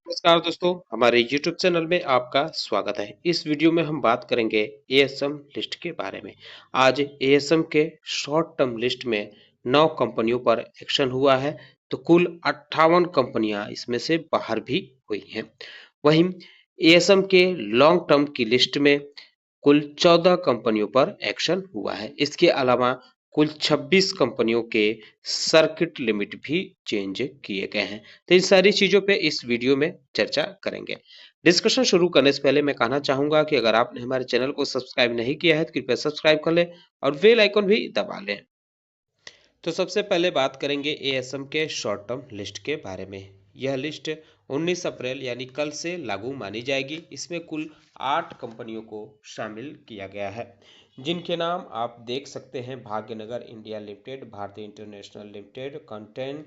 नमस्कार दोस्तों, हमारे YouTube चैनल में आपका स्वागत है। इस वीडियो में हम बात करेंगे एएसएम लिस्ट के बारे में। आज एएसएम के शॉर्ट टर्म लिस्ट में 9 कंपनियों पर एक्शन हुआ है, तो कुल 58 कंपनियां इसमें से बाहर भी हुई हैं। वहीं एएसएम के लॉन्ग टर्म की लिस्ट में कुल 14 कंपनियों पर एक्शन हुआ है। इसके अलावा कुल 26 कंपनियों के सर्किट लिमिट भी चेंज किए गए हैं। तो इन सारी चीजों पे इस वीडियो में चर्चा करेंगे। डिस्कशन शुरू करने से पहले मैं कहना चाहूंगा कि अगर आपने हमारे चैनल को सब्सक्राइब नहीं किया है तो कृपया सब्सक्राइब कर लें और बेल आइकन भी दबा लें। तो सबसे पहले बात करेंगे एएसएम के शॉर्ट टर्म लिस्ट के बारे में। यह लिस्ट 19 अप्रैल यानी कल से लागू मानी जाएगी। इसमें कुल 8 कंपनियों को शामिल किया गया है, जिनके नाम आप देख सकते हैं। Bhagyanagar India limited, Bharatiya international limited, कंटेन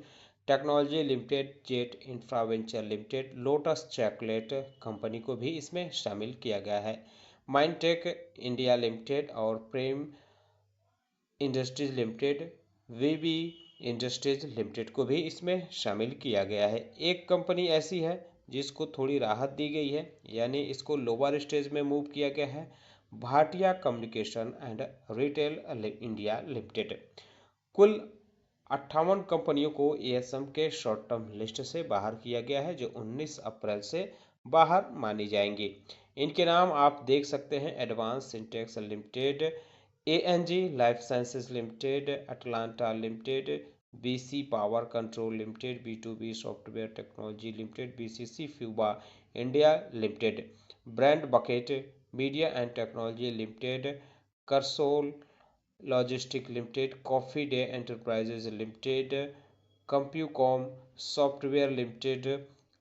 technology limited, jet infraventure limited, lotus chocolate company को भी इसमें शामिल किया गया है। माइंडटेक इंडिया लिमिटेड और प्रेम इंडस्ट्रीज लिमिटेड, वीबी इंडस्ट्रीज लिमिटेड को भी इसमें शामिल किया गया है। एक कंपनी ऐसी है जिसको थोड़ी राहत दी गई है, यानी इसको लोअर स्टेज में मूव किया गया है। Bhatia communication and retail India limited. कुल 58 कंपनियों को एएसएम के शॉर्ट टर्म लिस्ट से बाहर किया गया है, जो 19 अप्रैल से बाहर मानी जाएंगी। इनके नाम आप देख सकते हैं। Advance Syntex limited, ANG life sciences limited, Atlanta limited, BC power control limited, बी2बी software technology limited, BCC Fuba India limited, brand bucket media and technology limited, करसोल logistic limited, coffee day enterprises limited, Compucom software limited,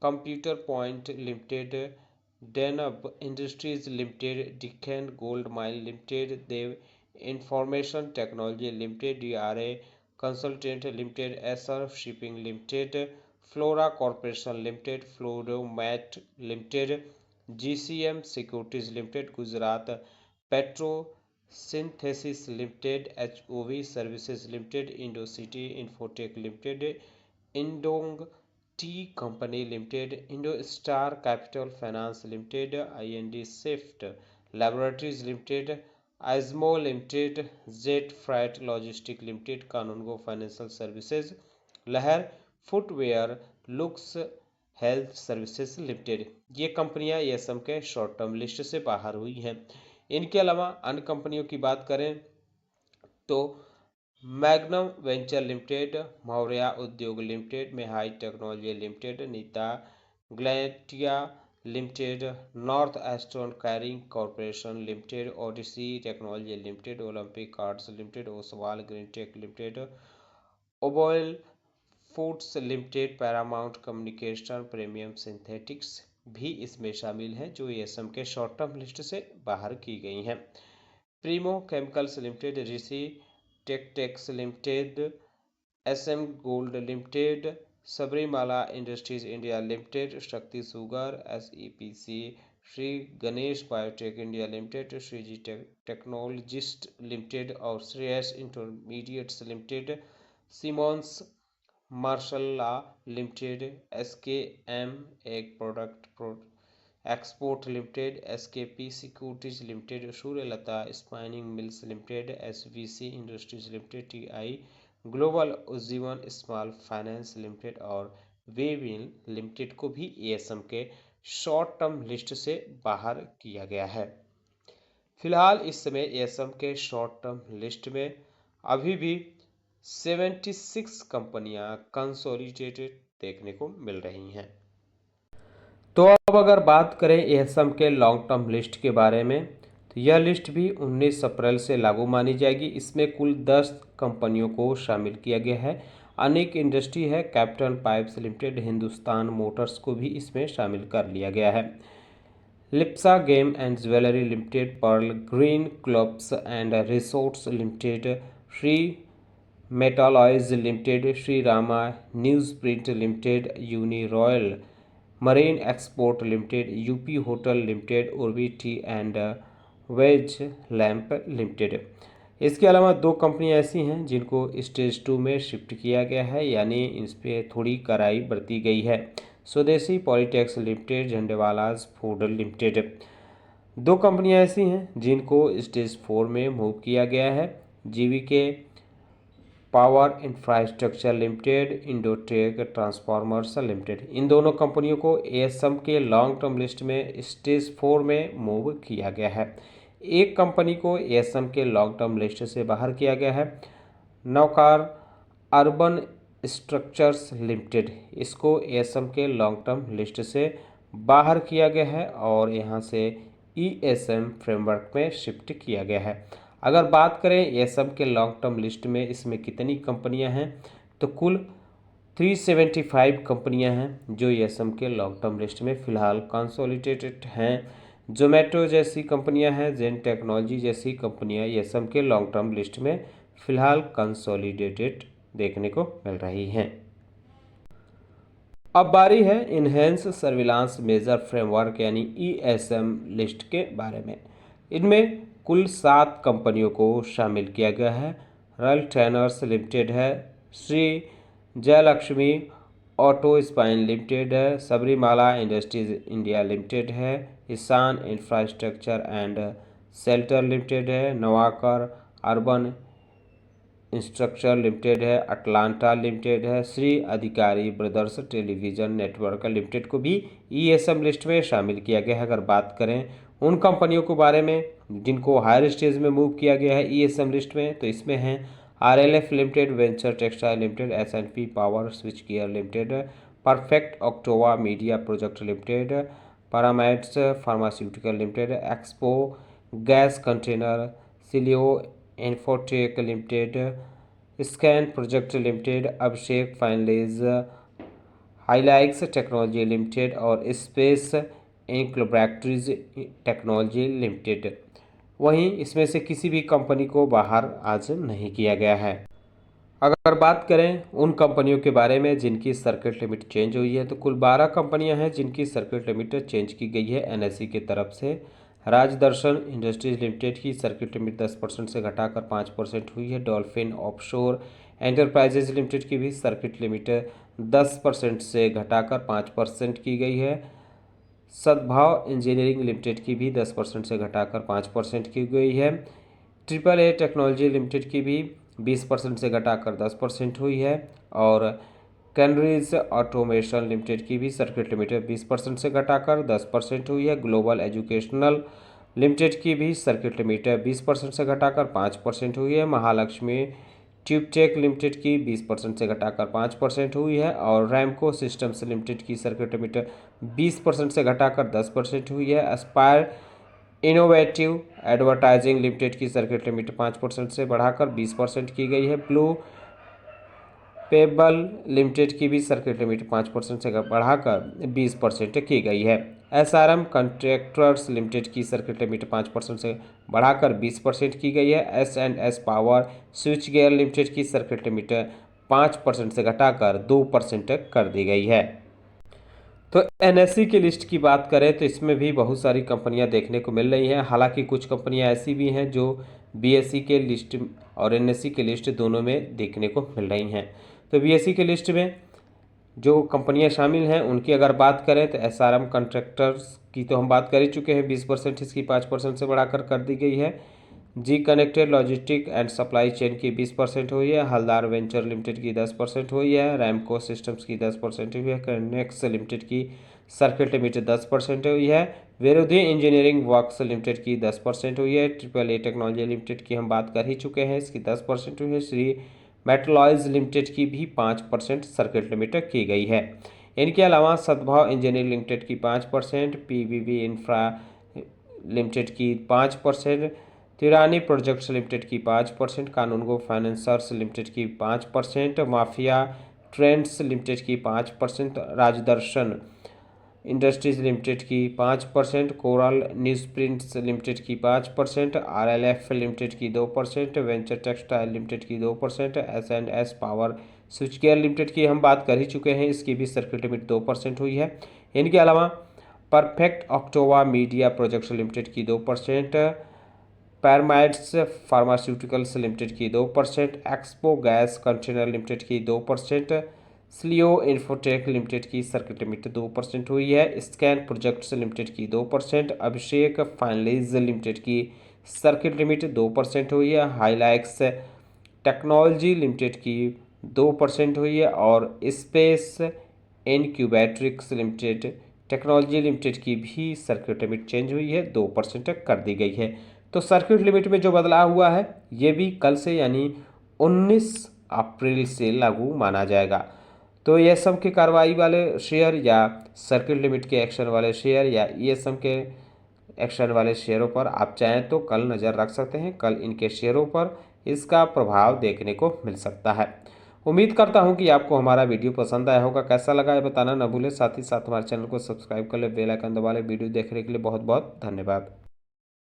computer point limited, डेनब industries limited, Deccan gold mine limited, Dev information technology limited, DRA consultant limited, SR shipping limited, Flora corporation limited, Floromat limited, GCM securities limited, Gujarat petro synthesis limited, HOV services limited, Indocity infotech limited, Indong tea company limited, Indo star capital finance limited, IND swift laboratories limited, Izmo limited, jet freight logistic limited, Kanungo financial services, Lahar footwear, looks health services limited. ये कंपनियां ASM के short term list से बाहर हुई हैं। इनके अलावा अन्य कंपनियों की बात करें तो magnum venture limited, Maurya Udyog limited, Mehai technology limited, Nitta ग्लैटिया limited, north eastern carrying corporation limited, Odyssey technology limited, Olympic cards limited, Oswal greentech limited, ओबॉयल foods limited, Paramount communication, premium synthetics भी इसमें शामिल हैं, जो एएसएम के शॉर्ट टर्म लिस्ट से बाहर की गई हैं। Primo chemicals limited, Rishi Techtex limited, SM gold limited, Sabarimala industries India limited, Shakti sugar, SEPC, Shri Ganesh biotech India limited, Shreeji technologist limited और Shreyas intermediates limited, Simmonds Marshall limited, SKM egg product export limited, SKP securities limited, Suryalata spinning mills limited, SVC industries limited, TI global Ujjivan small finance limited और Wavin limited को भी ASM के short term list से बाहर किया गया है। फिलहाल इस समय एएसएम के शॉर्ट टर्म लिस्ट में अभी भी 76 कंपनियां कंसोलिडेटेड देखने को मिल रही हैं। तो अब अगर बात करें एएसएम के लॉन्ग टर्म लिस्ट के बारे में, तो यह लिस्ट भी 19 अप्रैल से लागू मानी जाएगी। इसमें कुल 10 कंपनियों को शामिल किया गया है। अनेक इंडस्ट्री है, captain pipes limited, Hindustan motors को भी इसमें शामिल कर लिया गया है। Lypsa gem and jewellery limited, pearl green clubs and resorts limited, Shri metalloys limited, Shri Rama newsprint limited, uni royal marine export limited, UP hotel limited, Urvi T and wedge lamp limited. इसके अलावा 2 कंपनियां ऐसी हैं जिनको स्टेज 2 में शिफ्ट किया गया है, यानी इस पर थोड़ी कड़ाई बरती गई है। स्वदेशी पॉलीटेक्स लिमिटेड, झंडेवालास फूड लिमिटेड। दो कंपनियां ऐसी हैं जिनको स्टेज 4 में मूव किया गया है। GVK power infrastructure limited, Indotech transformers limited. इन दोनों कंपनियों को एएसएम के लॉन्ग टर्म लिस्ट में स्टेज 4 में मूव किया गया है। एक कंपनी को एएसएम के लॉन्ग टर्म लिस्ट से बाहर किया गया है, नौकार अर्बन स्ट्रक्चर्स लिमिटेड। इसको एएसएम के लॉन्ग टर्म लिस्ट से बाहर किया गया है और यहाँ से ईएसएम फ्रेमवर्क में शिफ्ट किया गया है। अगर बात करें एएसएम के लॉन्ग टर्म लिस्ट में इसमें कितनी कंपनियां हैं, तो कुल 375 कंपनियां हैं जो एएसएम के लॉन्ग टर्म लिस्ट में फ़िलहाल कंसोलिडेटेड हैं। जोमेटो जैसी कंपनियां हैं, जेन टेक्नोलॉजी जैसी कंपनियां एएसएम के लॉन्ग टर्म लिस्ट में फ़िलहाल कंसोलिडेटेड देखने को मिल रही हैं। अब बारी है इनहेंस सर्विलांस मेजर फ्रेमवर्क यानी ईएसएम लिस्ट के बारे में। इनमें कुल 7 कंपनियों को शामिल किया गया है। रॉयल ट्रेनर्स लिमिटेड है, Shri Jayalakshmi Auto Spine Limited है, सबरीमाला इंडस्ट्रीज इंडिया लिमिटेड है, Ishan Infrastructure and Shelter Limited है, नवाकर अर्बन इंस्ट्रक्चर लिमिटेड है, अटलांटा लिमिटेड है, श्री अधिकारी ब्रदर्स टेलीविज़न नेटवर्क लिमिटेड को भी ईएसएम लिस्ट में शामिल किया गया है। अगर बात करें उन कंपनियों के बारे में जिनको हायर स्टेज में मूव किया गया है ईएसएम लिस्ट में, तो इसमें हैं RLF limited, venture textile limited, SNP power switch gear limited, perfect octave media project limited, पैरामाइट्स pharmaceutical limited, expo gas container, सिलियो infotech limited, scan project limited, Abhishek finlease, हाईलाइक्स टेक्नोलॉजी लिमिटेड और स्पेस इंक्लोब्रैक्ट्रीज technology limited. वहीं इसमें से किसी भी कंपनी को बाहर आज नहीं किया गया है। अगर बात करें उन कंपनियों के बारे में जिनकी सर्किट लिमिट चेंज हुई है, तो कुल 12 कंपनियां हैं जिनकी सर्किट लिमिट चेंज की गई है एनएसई की तरफ से। राजदर्शन इंडस्ट्रीज लिमिटेड की सर्किट लिमिट 10% से घटाकर 5% हुई है। डॉल्फिन ऑफशोर एंटरप्राइजेज लिमिटेड की भी सर्किट लिमिट 10% से घटाकर 5% की गई है। सद्भाव इंजीनियरिंग लिमिटेड की भी 10% से घटाकर 5% की गई है। ट्रिपल ए टेक्नोलॉजी लिमिटेड की भी 20% से घटाकर 10% हुई है और कैनरीज ऑटोमेशन लिमिटेड की भी सर्किट लिमिटेड 20% से घटाकर 10% हुई है। ग्लोबल एजुकेशनल लिमिटेड की भी सर्किट लिमिटेड 20% से घटाकर 5% हुई है। महालक्ष्मी ट्यूबटेक लिमिटेड की 20% से घटाकर 5% हुई है और रैमको सिस्टम्स लिमिटेड की सर्किट लिमिटेड 20% से घटाकर 10% हुई है। एस्पायर इनोवेटिव एडवर्टाइजिंग लिमिटेड की सर्किट लिमिट 5% से बढ़ाकर 20% की गई है। ब्लू पेबल लिमिटेड की भी सर्किट लिमिट 5% से बढ़ाकर 20% की गई है। एसआरएम कंट्रैक्टर्स लिमिटेड की सर्किट लिमिट 5% से बढ़ाकर 20% की गई है। एस&एस पावर स्विच गियर लिमिटेड की सर्किट लिमिट 5% से घटाकर 2% कर दी गई है। तो एनएसई की लिस्ट की बात करें तो इसमें भी बहुत सारी कंपनियां देखने को मिल रही हैं। हालांकि कुछ कंपनियां ऐसी भी हैं जो बीएसई के लिस्ट और एनएसई के लिस्ट दोनों में देखने को मिल रही हैं। तो बीएसई के लिस्ट में जो कंपनियां शामिल हैं उनकी अगर बात करें तो एसआरएम कंट्रैक्टर्स की तो हम बात कर ही चुके हैं, 20% इसकी 5% से बढ़ाकर कर दी गई है। जी connected logistic and supply chain की 20% हुई है। हलदार वेंचर लिमिटेड की 10% हुई है। रैमको सिस्टम्स की 10% हुई है। कनेक्स लिमिटेड की सर्किट लिमिट 10% हुई है। विरोधी इंजीनियरिंग वर्क्स लिमिटेड की 10% हुई है। ट्रिपल ए टेक्नोलॉजी लिमिटेड की हम बात कर ही चुके हैं, इसकी 10% हुई है। श्री मेटलॉयज लिमिटेड की भी 5% सर्किट लिमिट की गई है। इनके अलावा सद्भाव इंजीनियरिंग लिमिटेड की 5%, पीवीवी इंफ्रा लिमिटेड की 5%, तिरानी प्रोजेक्ट्स लिमिटेड की 5%, कानूनगो फाइनेंसर्स लिमिटेड की 5%, माफिया ट्रेंड्स लिमिटेड की 5%, राजदर्शन इंडस्ट्रीज लिमिटेड की 5%, कोरल न्यूज़ प्रिंट्स लिमिटेड की 5%, आरएलएफ लिमिटेड की 2%, वेंचर टेक्सटाइल लिमिटेड की 2%, एस&एस पावर स्विच गियर लिमिटेड की हम बात कर ही चुके हैं, इसकी भी सर्किट लिमिट 2% हुई है। इनके अलावा perfect octave media projects limited की 2%, पैरामाइट्स फार्मास्यूटिकल्स लिमिटेड की 2%, एक्सपो गैस कंटेनर लिमिटेड की 2%, स्लियो इन्फोटेक लिमिटेड की सर्किट लिमिट 2% हुई है। स्कैन प्रोजेक्ट्स लिमिटेड की 2%। अभिषेक फाइनलीज लिमिटेड की सर्किट लिमिट 2% हुई है। हाईलाइक्स टेक्नोलॉजी लिमिटेड की 2% हुई है। और स्पेस इनक्यूबेट्रिक्स लिमिटेड टेक्नोलॉजी लिमिटेड की भी सर्किट लिमिट चेंज हुई है, 2% कर दी गई है। तो सर्किट लिमिट में जो बदलाव हुआ है ये भी कल से यानी 19 अप्रैल से लागू माना जाएगा। तो ये सब के कार्रवाई वाले शेयर या सर्किट लिमिट के एक्शन वाले शेयर या ये सब के एक्शन वाले शेयरों पर आप चाहें तो कल नज़र रख सकते हैं। कल इनके शेयरों पर इसका प्रभाव देखने को मिल सकता है। उम्मीद करता हूं कि आपको हमारा वीडियो पसंद आया होगा। कैसा लगा है बताना ना भूलें। साथ ही साथ हमारे चैनल को सब्सक्राइब कर ले, बेल आइकन दबा ले। वीडियो देखने के लिए बहुत बहुत धन्यवाद।